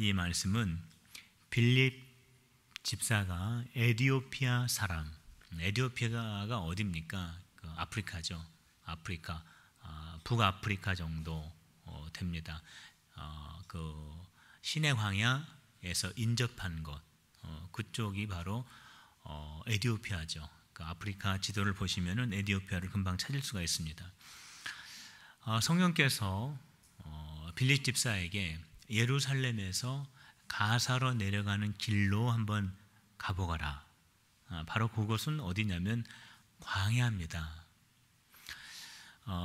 이 말씀은 빌립 집사가 에디오피아 사람, 에디오피아가 어디입니까? 그 아프리카죠. 아프리카, 북아프리카 정도 됩니다. 그 시내 광야에서 인접한 곳, 그쪽이 바로 에디오피아죠. 그 아프리카 지도를 보시면은 에디오피아를 금방 찾을 수가 있습니다. 성령께서 빌립 집사에게 예루살렘에서 가사로 내려가는 길로 한번 가보거라. 바로 그곳은 어디냐면 광야입니다.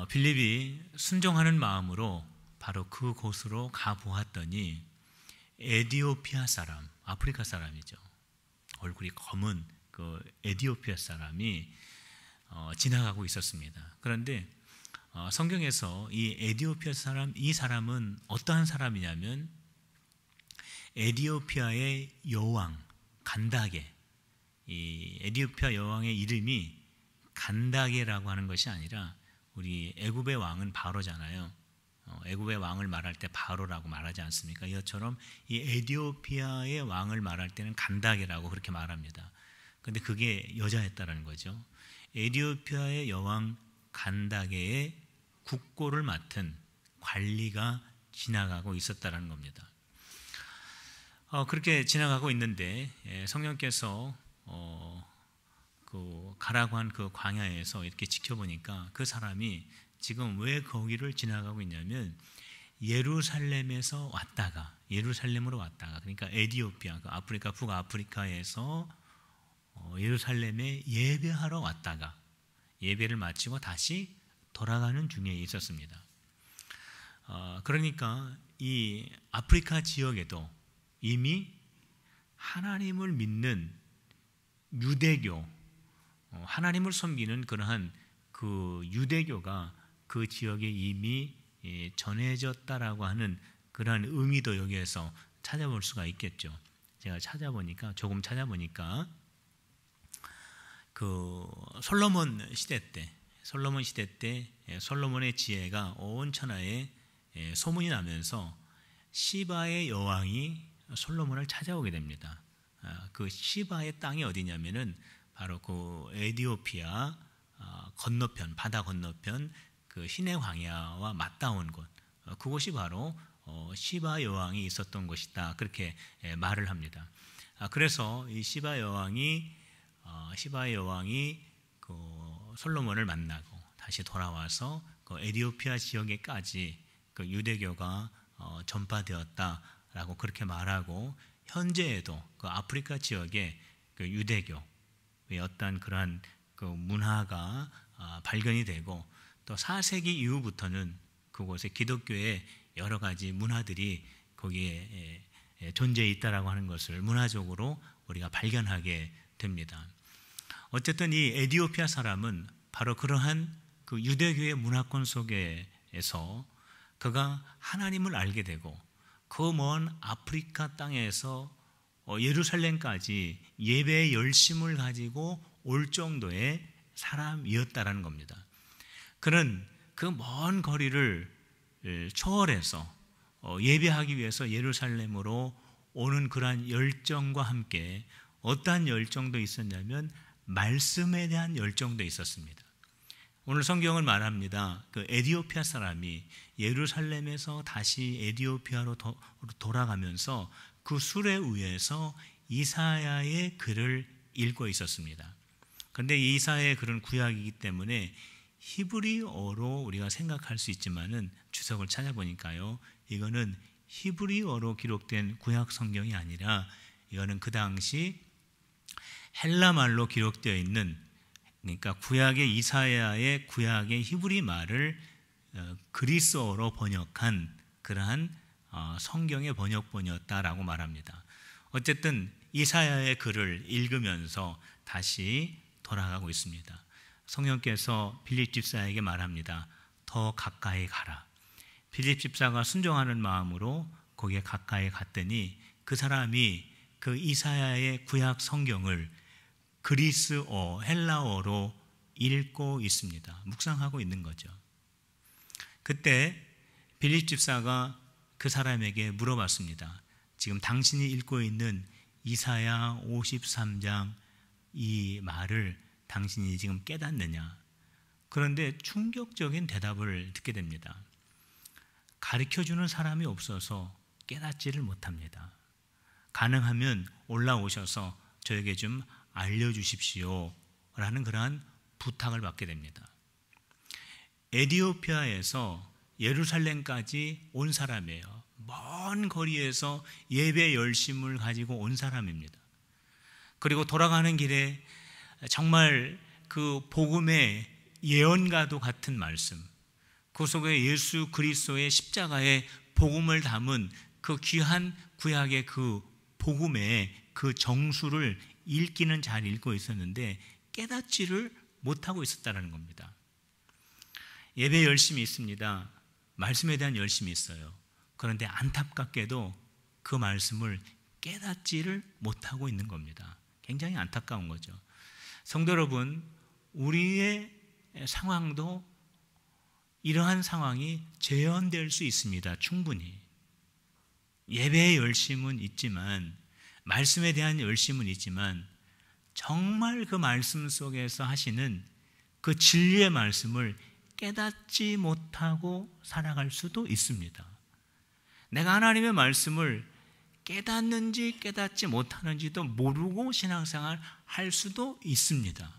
빌립이 순종하는 마음으로 바로 그곳으로 가보았더니 에디오피아 사람, 아프리카 사람이죠. 얼굴이 검은 그 에디오피아 사람이 지나가고 있었습니다. 그런데 성경에서 이 에디오피아 사람, 이 사람은 어떠한 사람이냐면 에디오피아의 여왕 간다게, 이 에디오피아 여왕의 이름이 간다게라고 하는 것이 아니라 우리 애굽의 왕은 바로잖아요. 애굽의 왕을 말할 때 바로라고 말하지 않습니까? 이것처럼 이 에디오피아의 왕을 말할 때는 간다게라고 그렇게 말합니다. 근데 그게 여자였다라는 거죠. 에디오피아의 여왕 간다게의 국고를 맡은 관리가 지나가고 있었다라는 겁니다. 그렇게 지나가고 있는데 성령께서 그 가라고 한 그 광야에서 이렇게 지켜보니까 그 사람이 지금 왜 거기를 지나가고 있냐면 예루살렘에서 왔다가, 예루살렘으로 왔다가, 그러니까 에디오피아, 그 아프리카 북아프리카에서 예루살렘에 예배하러 왔다가 예배를 마치고 다시 돌아가는 중에 있었습니다. 그러니까 이 아프리카 지역에도 이미 하나님을 믿는 유대교, 하나님을 섬기는 그러한 그 유대교가 그 지역에 이미 전해졌다라고 하는 그러한 의미도 여기에서 찾아볼 수가 있겠죠. 제가 조금 찾아보니까 그 솔로몬 시대 때 솔로몬의 지혜가 온 천하에 소문이 나면서 시바의 여왕이 솔로몬을 찾아오게 됩니다. 그 시바의 땅이 어디냐면은 바로 그 에디오피아 건너편, 바다 건너편 그 시내 광야와 맞닿은 곳, 그곳이 바로 시바 여왕이 있었던 곳이다, 그렇게 말을 합니다. 그래서 이 시바 여왕이 그 솔로몬을 만나고 다시 돌아와서 그 에디오피아 지역에까지 그 유대교가 전파되었다라고 그렇게 말하고, 현재에도 그 아프리카 지역에 그 유대교의 어떤 그러한 그 문화가 발견이 되고, 또 4세기 이후부터는 그곳에 기독교의 여러 가지 문화들이 거기에 존재해 있다라고 하는 것을 문화적으로 우리가 발견하게 됩니다. 어쨌든 이 에디오피아 사람은 바로 그러한 그 유대교의 문화권 속에서 그가 하나님을 알게 되고, 그 먼 아프리카 땅에서 예루살렘까지 예배의 열심을 가지고 올 정도의 사람이었다라는 겁니다. 그는 그 먼 거리를 초월해서 예배하기 위해서 예루살렘으로 오는 그러한 열정과 함께 어떠한 열정도 있었냐면 말씀에 대한 열정도 있었습니다. 오늘 성경은 말합니다. 그 에디오피아 사람이 예루살렘에서 다시 에디오피아로 돌아가면서 그 수레 위에서 이사야의 글을 읽고 있었습니다. 그런데 이사야의 글은 구약이기 때문에 히브리어로 우리가 생각할 수 있지만은 주석을 찾아보니까요, 이거는 히브리어로 기록된 구약 성경이 아니라 이거는 그 당시 헬라말로 기록되어 있는, 그러니까 구약의 이사야의 구약의 히브리 말을 그리스어로 번역한 그러한 성경의 번역본이었다라고 말합니다. 어쨌든 이사야의 글을 읽으면서 다시 돌아가고 있습니다. 성령께서 빌립 집사에게 말합니다. 더 가까이 가라. 빌립 집사가 순종하는 마음으로 거기에 가까이 갔더니 그 사람이 그 이사야의 구약 성경을 그리스어, 헬라어로 읽고 있습니다. 묵상하고 있는 거죠. 그때 빌립 집사가 그 사람에게 물어봤습니다. 지금 당신이 읽고 있는 이사야 53장 이 말을 당신이 지금 깨닫느냐? 그런데 충격적인 대답을 듣게 됩니다. 가르쳐주는 사람이 없어서 깨닫지를 못합니다. 가능하면 올라오셔서 저에게 좀 알려주십시오 라는 그러한 부탁을 받게 됩니다. 에티오피아에서 예루살렘까지 온 사람이에요. 먼 거리에서 예배 열심을 가지고 온 사람입니다. 그리고 돌아가는 길에 정말 그 복음의 예언과도 같은 말씀, 그 속에 예수 그리스도의 십자가의 복음을 담은 그 귀한 구약의 그 복음의 그 정수를 읽기는 잘 읽고 있었는데 깨닫지를 못하고 있었다는 겁니다. 예배 열심이 있습니다. 말씀에 대한 열심이 있어요. 그런데 안타깝게도 그 말씀을 깨닫지를 못하고 있는 겁니다. 굉장히 안타까운 거죠. 성도 여러분, 우리의 상황도 이러한 상황이 재현될 수 있습니다. 충분히. 예배의 열심은 있지만, 말씀에 대한 열심은 있지만, 정말 그 말씀 속에서 하시는 그 진리의 말씀을 깨닫지 못하고 살아갈 수도 있습니다. 내가 하나님의 말씀을 깨닫는지 깨닫지 못하는지도 모르고 신앙생활 할 수도 있습니다.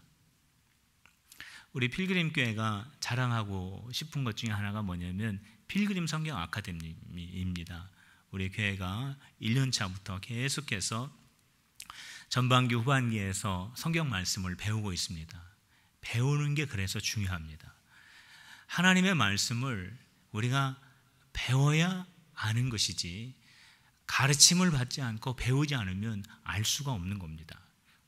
우리 필그림 교회가 자랑하고 싶은 것 중에 하나가 뭐냐면 필그림 성경 아카데미입니다. 우리 교회가 1년 차부터 계속해서 전반기 후반기에서 성경 말씀을 배우고 있습니다. 배우는 게 그래서 중요합니다. 하나님의 말씀을 우리가 배워야 아는 것이지 가르침을 받지 않고 배우지 않으면 알 수가 없는 겁니다.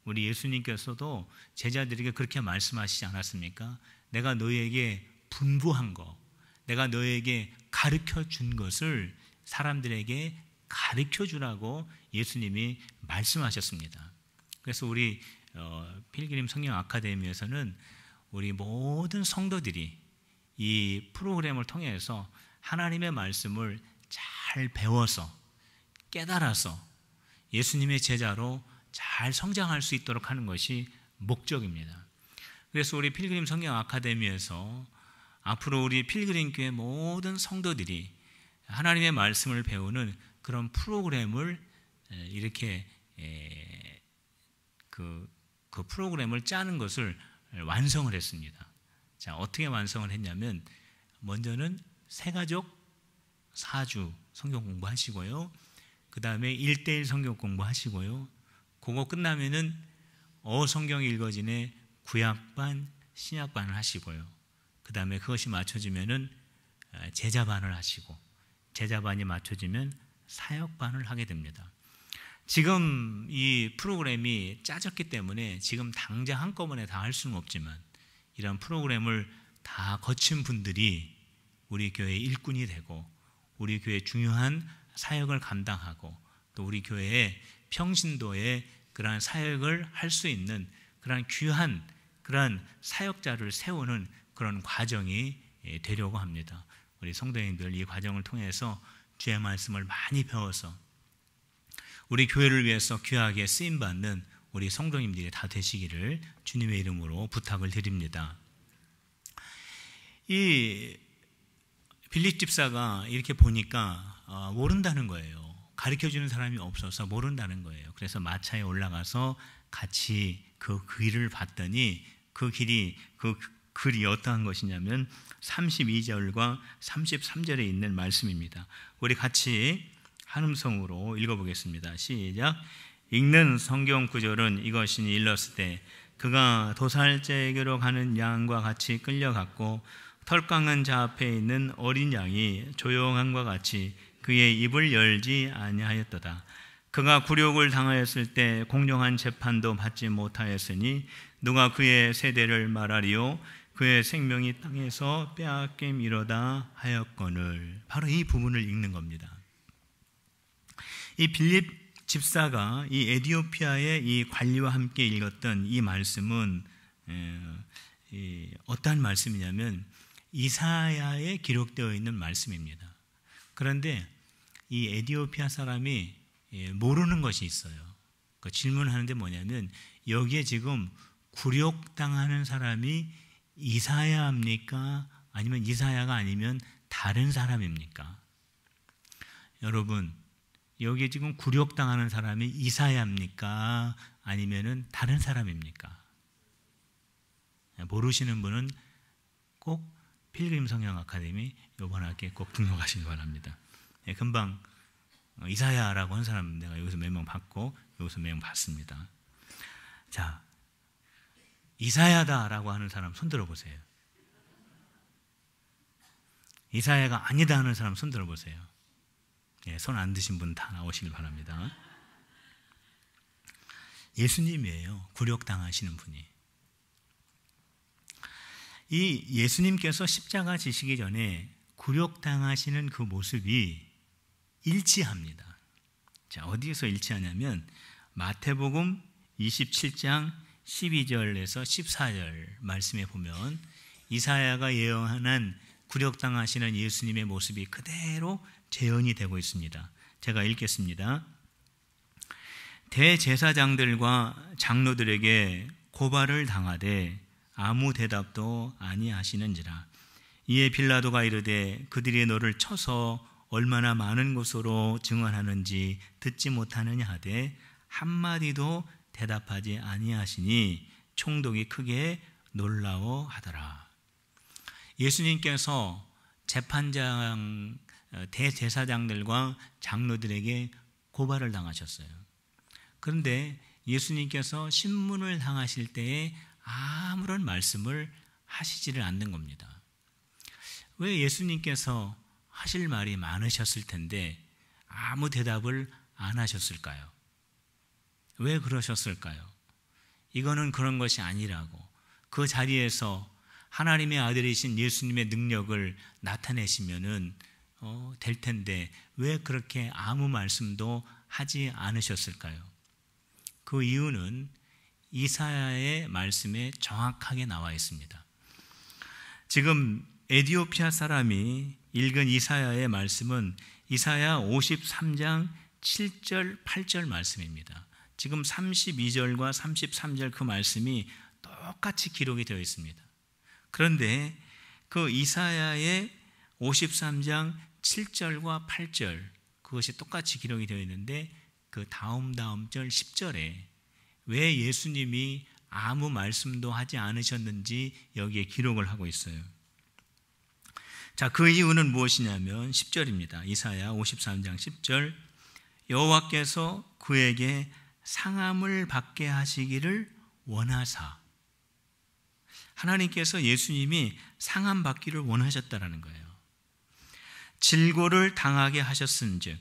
우리 예수님께서도 제자들에게 그렇게 말씀하시지 않았습니까? 내가 너희에게 분부한 것, 내가 너희에게 가르쳐 준 것을 사람들에게 가르쳐 주라고 예수님이 말씀하셨습니다. 그래서 우리 필그림 성경 아카데미에서는 우리 모든 성도들이 이 프로그램을 통해서 하나님의 말씀을 잘 배워서 깨달아서 예수님의 제자로 잘 성장할 수 있도록 하는 것이 목적입니다. 그래서 우리 필그림 성경 아카데미에서 앞으로 우리 필그림 교회 모든 성도들이 하나님의 말씀을 배우는 그런 프로그램을 이렇게 그 프로그램을 짜는 것을 완성을 했습니다. 자, 어떻게 완성을 했냐면 먼저는 새가족 4주 성경 공부하시고요. 그 다음에 1:1 성경 공부하시고요. 그거 끝나면은 성경이 읽어지네 구약반, 신약반을 하시고요. 그 다음에 그것이 맞춰지면은 제자반을 하시고 제자반이 맞춰지면 사역반을 하게 됩니다. 지금 이 프로그램이 짜졌기 때문에 지금 당장 한꺼번에 다 할 수는 없지만 이런 프로그램을 다 거친 분들이 우리 교회의 일꾼이 되고 우리 교회의 중요한 사역을 감당하고 또 우리 교회의 평신도의 그러한 사역을 할 수 있는 그러한 귀한 그러한 사역자를 세우는 그런 과정이 되려고 합니다. 우리 성도님들 이 과정을 통해서 주의 말씀을 많이 배워서 우리 교회를 위해서 귀하게 쓰임받는 우리 성도님들이 다 되시기를 주님의 이름으로 부탁을 드립니다. 이 빌립 집사가 이렇게 보니까 모른다는 거예요. 가르쳐주는 사람이 없어서 모른다는 거예요. 그래서 마차에 올라가서 같이 그 길을 봤더니 그 글이 어떠한 것이냐면 32절과 33절에 있는 말씀입니다. 우리 같이 한음성으로 읽어보겠습니다. 시작. 읽는 성경 구절은 이것이니 일렀을 때 그가 도살제에게로 가는 양과 같이 끌려갔고 털강한 자 앞에 있는 어린 양이 조용함과 같이 그의 입을 열지 아니하였도다. 그가 굴욕을 당하였을 때 공정한 재판도 받지 못하였으니 누가 그의 세대를 말하리요 그의 생명이 땅에서 빼앗김이로다 하였거늘. 바로 이 부분을 읽는 겁니다. 이 빌립 집사가 이 에티오피아의 이 관리와 함께 읽었던 이 말씀은 어떠한 말씀이냐면 이사야에 기록되어 있는 말씀입니다. 그런데 이 에티오피아 사람이 모르는 것이 있어요. 그 질문하는데 뭐냐면 여기에 지금 굴욕당하는 사람이 이사야입니까? 아니면 이사야가 아니면 다른 사람입니까? 여러분, 여기에 지금 굴욕당하는 사람이 이사야입니까? 아니면 다른 사람입니까? 모르시는 분은 꼭 필그림 성경 아카데미 이번 학기에 꼭 등록하시기 바랍니다. 금방 이사야라고 한 사람 내가 여기서 몇 명 봤고 여기서 몇 명 봤습니다. 자, 이사야다라고 하는 사람 손 들어보세요. 이사야가 아니다 하는 사람 손 들어보세요. 손 안 드신 분 다 나오시길 바랍니다. 예수님이에요. 굴욕당하시는 분이. 이 예수님께서 십자가 지시기 전에 굴욕당하시는 그 모습이 일치합니다. 자, 어디에서 일치하냐면 마태복음 27장 12절에서 14절 말씀에 보면 이사야가 예언한 굴욕당하시는 예수님의 모습이 그대로 재현이 되고 있습니다. 제가 읽겠습니다. 대제사장들과 장로들에게 고발을 당하되 아무 대답도 아니하시는지라. 이에 빌라도가 이르되 그들이 너를 쳐서 얼마나 많은 곳으로 증언하는지 듣지 못하느냐 하되 한마디도 대답하지 아니하시니 총독이 크게 놀라워하더라. 예수님께서 재판장 대제사장들과 장로들에게 고발을 당하셨어요. 그런데 예수님께서 신문을 당하실 때에 아무런 말씀을 하시지를 않는 겁니다. 왜 예수님께서 하실 말이 많으셨을 텐데 아무 대답을 안 하셨을까요? 왜 그러셨을까요? 이거는 그런 것이 아니라고 그 자리에서 하나님의 아들이신 예수님의 능력을 나타내시면은 될 텐데 왜 그렇게 아무 말씀도 하지 않으셨을까요? 그 이유는 이사야의 말씀에 정확하게 나와 있습니다. 지금 에티오피아 사람이 읽은 이사야의 말씀은 이사야 53장 7절 8절 말씀입니다. 지금 32절과 33절 그 말씀이 똑같이 기록이 되어 있습니다. 그런데 그 이사야의 53장 7절과 8절 그것이 똑같이 기록이 되어 있는데 그 다음 절 10절에 왜 예수님이 아무 말씀도 하지 않으셨는지 여기에 기록을 하고 있어요. 자, 그 이유는 무엇이냐면 10절입니다. 이사야 53장 10절 여호와께서 그에게 상함을 받게 하시기를 원하사. 하나님께서 예수님이 상함 받기를 원하셨다라는 거예요. 질고를 당하게 하셨은즉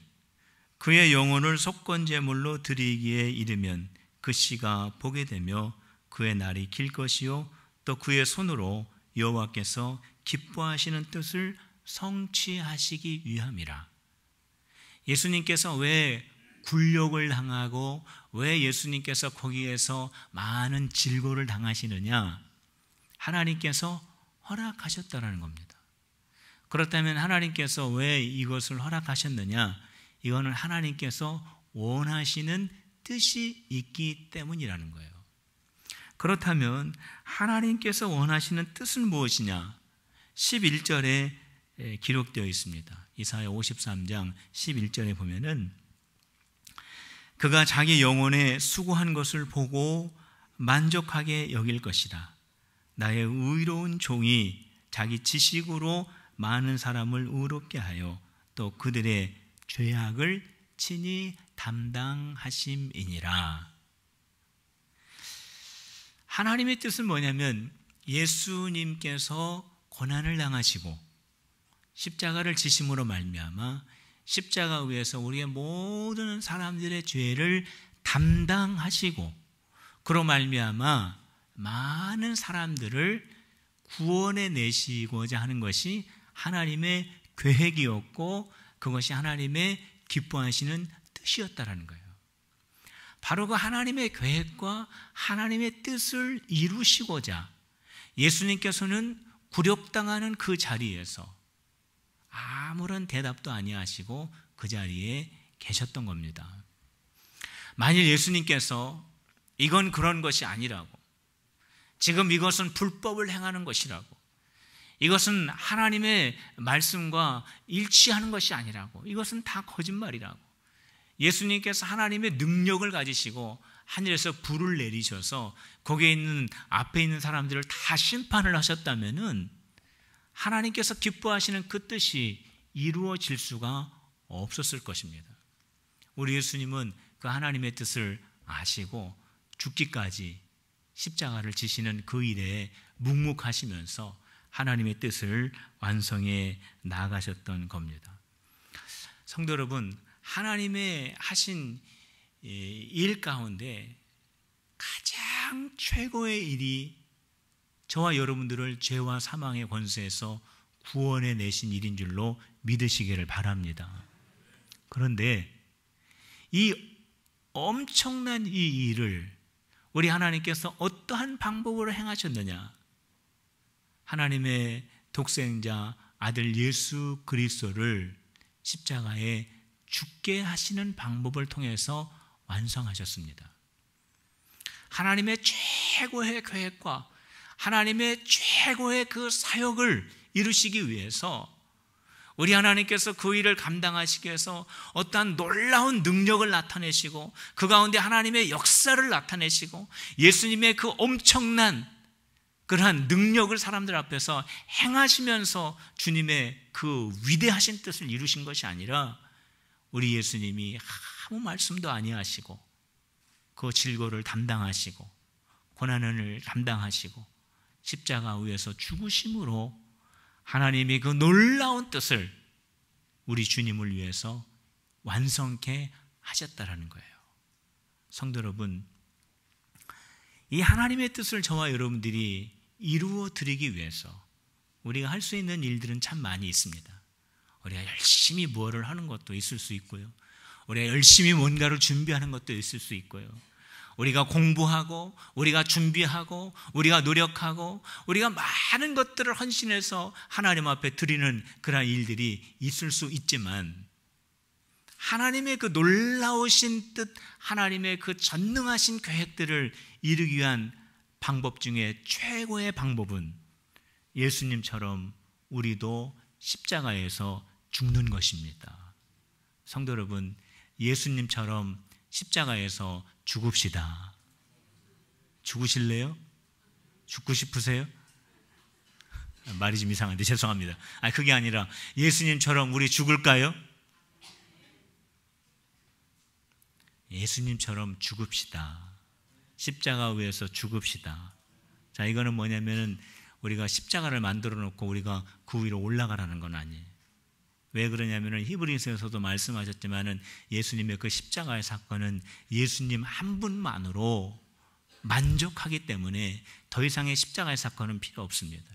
그의 영혼을 속건제물로 드리기에 이르면 그 씨가 보게 되며 그의 날이 길 것이요 또 그의 손으로 여호와께서 기뻐하시는 뜻을 성취하시기 위함이라. 예수님께서 왜 굴욕을 당하고 왜 예수님께서 거기에서 많은 질고를 당하시느냐? 하나님께서 허락하셨다라는 겁니다. 그렇다면 하나님께서 왜 이것을 허락하셨느냐? 이거는 하나님께서 원하시는 뜻이 있기 때문이라는 거예요. 그렇다면 하나님께서 원하시는 뜻은 무엇이냐? 11절에 기록되어 있습니다. 이사야 53장 11절에 보면은 그가 자기 영혼에 수고한 것을 보고 만족하게 여길 것이다. 나의 의로운 종이 자기 지식으로 많은 사람을 의롭게 하여 또 그들의 죄악을 친히 담당하심이니라. 하나님의 뜻은 뭐냐면 예수님께서 고난을 당하시고 십자가를 지심으로 말미암아 십자가 위에서 우리의 모든 사람들의 죄를 담당하시고 그로 말미암아 많은 사람들을 구원해 내시고자 하는 것이 하나님의 계획이었고 그것이 하나님의 기뻐하시는 뜻이었다라는 거예요. 바로 그 하나님의 계획과 하나님의 뜻을 이루시고자 예수님께서는 굴욕당하는 그 자리에서 아무런 대답도 아니하시고 그 자리에 계셨던 겁니다. 만일 예수님께서 이건 그런 것이 아니라고, 지금 이것은 불법을 행하는 것이라고, 이것은 하나님의 말씀과 일치하는 것이 아니라고, 이것은 다 거짓말이라고, 예수님께서 하나님의 능력을 가지시고 하늘에서 불을 내리셔서 거기에 있는 앞에 있는 사람들을 다 심판을 하셨다면은 하나님께서 기뻐하시는 그 뜻이 이루어질 수가 없었을 것입니다. 우리 예수님은 그 하나님의 뜻을 아시고 죽기까지 십자가를 지시는 그 일에 묵묵하시면서 하나님의 뜻을 완성해 나가셨던 겁니다. 성도 여러분, 하나님의 하신 일 가운데 가장 최고의 일이 저와 여러분들을 죄와 사망의 권세에서 구원해 내신 일인 줄로 믿으시기를 바랍니다. 그런데 이 엄청난 이 일을 우리 하나님께서 어떠한 방법으로 행하셨느냐? 하나님의 독생자 아들 예수 그리스도를 십자가에 죽게 하시는 방법을 통해서 완성하셨습니다. 하나님의 최고의 계획과 하나님의 최고의 그 사역을 이루시기 위해서 우리 하나님께서 그 일을 감당하시기 위해서 어떠한 놀라운 능력을 나타내시고 그 가운데 하나님의 역사를 나타내시고 예수님의 그 엄청난 그러한 능력을 사람들 앞에서 행하시면서 주님의 그 위대하신 뜻을 이루신 것이 아니라 우리 예수님이 아무 말씀도 아니하시고 그 질고를 담당하시고 고난을 담당하시고 십자가 위에서 죽으심으로 하나님이 그 놀라운 뜻을 우리 주님을 위해서 완성케 하셨다라는 거예요. 성도 여러분, 이 하나님의 뜻을 저와 여러분들이 이루어 드리기 위해서 우리가 할 수 있는 일들은 참 많이 있습니다. 우리가 열심히 뭐를 하는 것도 있을 수 있고요, 우리가 열심히 뭔가를 준비하는 것도 있을 수 있고요, 우리가 공부하고 우리가 준비하고 우리가 노력하고 우리가 많은 것들을 헌신해서 하나님 앞에 드리는 그런 일들이 있을 수 있지만 하나님의 그 놀라우신 뜻, 하나님의 그 전능하신 계획들을 이루기 위한 방법 중에 최고의 방법은 예수님처럼 우리도 십자가에서 죽는 것입니다. 성도 여러분, 예수님처럼 십자가에서 죽읍시다. 죽으실래요? 죽고 싶으세요? 말이 좀 이상한데 죄송합니다. 그게 아니라 예수님처럼 우리 죽을까요? 예수님처럼 죽읍시다. 십자가 위에서 죽읍시다. 자, 이거는 뭐냐면은 우리가 십자가를 만들어 놓고 우리가 그 위로 올라가라는 건 아니에요. 왜 그러냐면은 히브리서에서도 말씀하셨지만은 예수님의 그 십자가의 사건은 예수님 한 분만으로 만족하기 때문에 더 이상의 십자가의 사건은 필요 없습니다.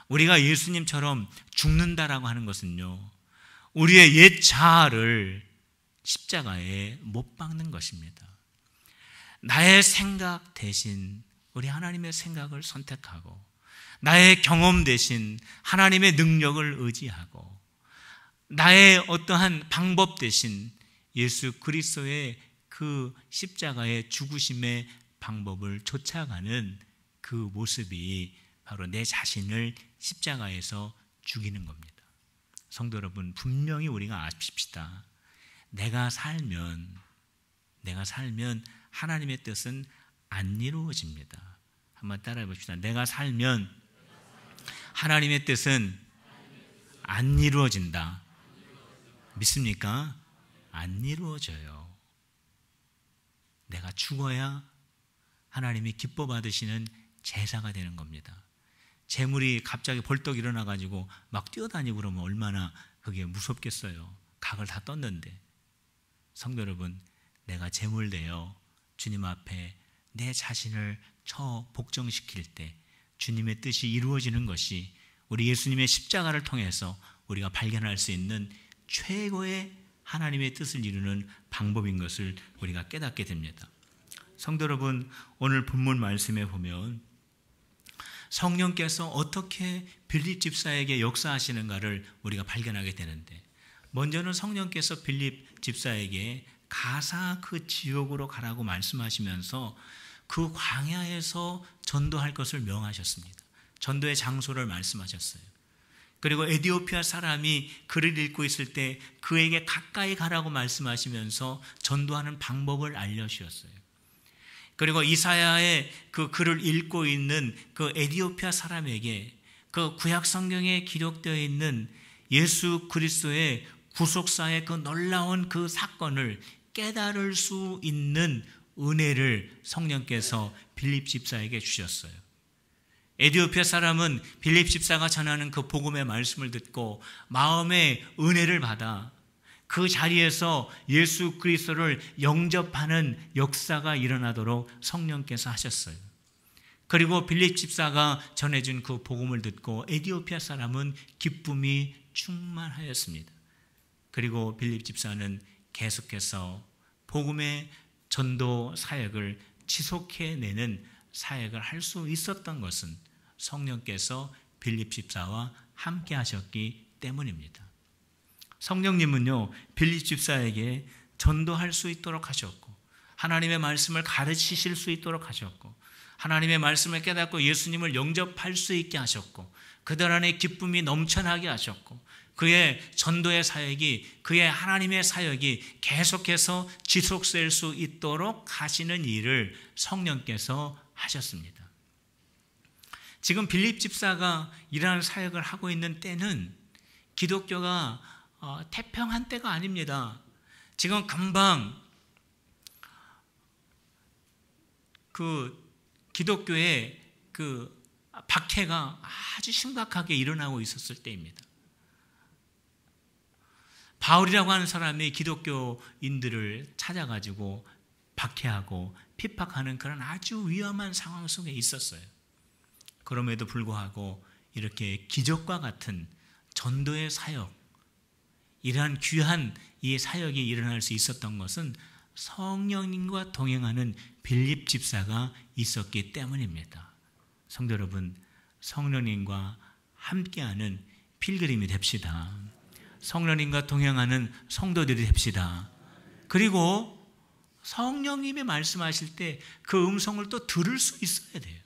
우리가 예수님처럼 죽는다라고 하는 것은요, 우리의 옛 자아를 십자가에 못 박는 것입니다. 나의 생각 대신 우리 하나님의 생각을 선택하고 나의 경험 대신 하나님의 능력을 의지하고 나의 어떠한 방법 대신 예수 그리스도의 그 십자가의 죽으심의 방법을 쫓아가는 그 모습이 바로 내 자신을 십자가에서 죽이는 겁니다. 성도 여러분, 분명히 우리가 아십시다. 내가 살면 하나님의 뜻은 안 이루어집니다. 한번 따라해 봅시다. 내가 살면 하나님의 뜻은 안 이루어진다. 믿습니까? 안 이루어져요. 내가 죽어야 하나님이 기뻐 받으시는 제사가 되는 겁니다. 재물이 갑자기 벌떡 일어나가지고 막 뛰어다니고 그러면 얼마나 그게 무섭겠어요. 각을 다 떴는데. 성도 여러분, 내가 재물되어 주님 앞에 내 자신을 복종시킬 때 주님의 뜻이 이루어지는 것이 우리 예수님의 십자가를 통해서 우리가 발견할 수 있는 최고의 하나님의 뜻을 이루는 방법인 것을 우리가 깨닫게 됩니다. 성도 여러분, 오늘 본문 말씀에 보면 성령께서 어떻게 빌립 집사에게 역사하시는가를 우리가 발견하게 되는데, 먼저는 성령께서 빌립 집사에게 가사 그 지옥으로 가라고 말씀하시면서 그 광야에서 전도할 것을 명하셨습니다. 전도의 장소를 말씀하셨어요. 그리고 에디오피아 사람이 글을 읽고 있을 때 그에게 가까이 가라고 말씀하시면서 전도하는 방법을 알려주셨어요. 그리고 이사야의 그 글을 읽고 있는 그 에디오피아 사람에게 그 구약 성경에 기록되어 있는 예수 그리스도의 구속사의 그 놀라운 그 사건을 깨달을 수 있는 은혜를 성령께서 빌립 집사에게 주셨어요. 에디오피아 사람은 빌립 집사가 전하는 그 복음의 말씀을 듣고 마음의 은혜를 받아 그 자리에서 예수 그리스도를 영접하는 역사가 일어나도록 성령께서 하셨어요. 그리고 빌립 집사가 전해준 그 복음을 듣고 에디오피아 사람은 기쁨이 충만하였습니다. 그리고 빌립 집사는 계속해서 복음의 전도 사역을 지속해내는 사역을 할 수 있었던 것은 성령께서 빌립 집사와 함께 하셨기 때문입니다. 성령님은요, 빌립 집사에게 전도할 수 있도록 하셨고, 하나님의 말씀을 가르치실 수 있도록 하셨고, 하나님의 말씀을 깨닫고 예수님을 영접할 수 있게 하셨고, 그들 안에 기쁨이 넘쳐나게 하셨고, 그의 전도의 사역이, 그의 하나님의 사역이 계속해서 지속될 수 있도록 하시는 일을 성령께서 하셨습니다. 지금 빌립 집사가 이러한 사역을 하고 있는 때는 기독교가 태평한 때가 아닙니다. 지금 금방 그 기독교의 그 박해가 아주 심각하게 일어나고 있었을 때입니다. 바울이라고 하는 사람이 기독교인들을 찾아가지고 박해하고 핍박하는 그런 아주 위험한 상황 속에 있었어요. 그럼에도 불구하고 이렇게 기적과 같은 전도의 사역, 이러한 귀한 이 사역이 일어날 수 있었던 것은 성령님과 동행하는 빌립 집사가 있었기 때문입니다. 성도 여러분, 성령님과 함께하는 필그림이 됩시다. 성령님과 동행하는 성도들이 됩시다. 그리고 성령님이 말씀하실 때 그 음성을 또 들을 수 있어야 돼요.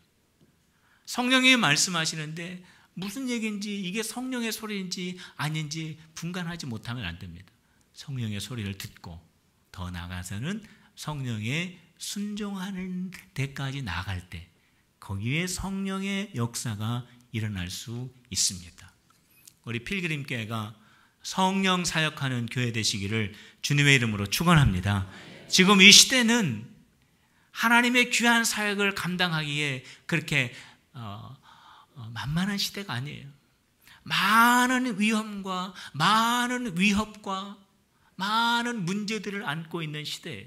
성령님이 말씀하시는데 무슨 얘기인지, 이게 성령의 소리인지 아닌지 분간하지 못하면 안 됩니다. 성령의 소리를 듣고 더 나아가서는 성령에 순종하는 데까지 나아갈 때 거기에 성령의 역사가 일어날 수 있습니다. 우리 필그림교회가 성령 사역하는 교회 되시기를 주님의 이름으로 축원합니다. 지금 이 시대는 하나님의 귀한 사역을 감당하기에 그렇게 만만한 시대가 아니에요. 많은 위험과 많은 위협과 많은 문제들을 안고 있는 시대예요.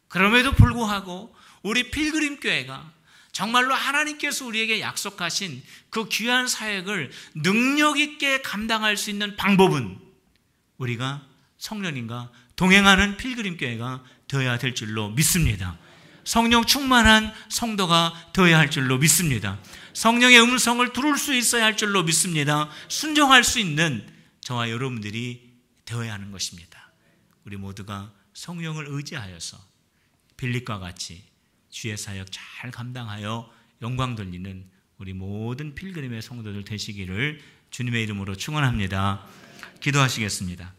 그럼에도 불구하고 우리 필그림교회가 정말로 하나님께서 우리에게 약속하신 그 귀한 사역을 능력 있게 감당할 수 있는 방법은 우리가 성령님과 동행하는 필그림교회가 되어야 될 줄로 믿습니다. 성령 충만한 성도가 되어야 할 줄로 믿습니다. 성령의 음성을 들을 수 있어야 할 줄로 믿습니다. 순종할 수 있는 저와 여러분들이 되어야 하는 것입니다. 우리 모두가 성령을 의지하여서 빌립과 같이 주의 사역 잘 감당하여 영광 돌리는 우리 모든 필그림의 성도들 되시기를 주님의 이름으로 축원합니다. 기도하시겠습니다.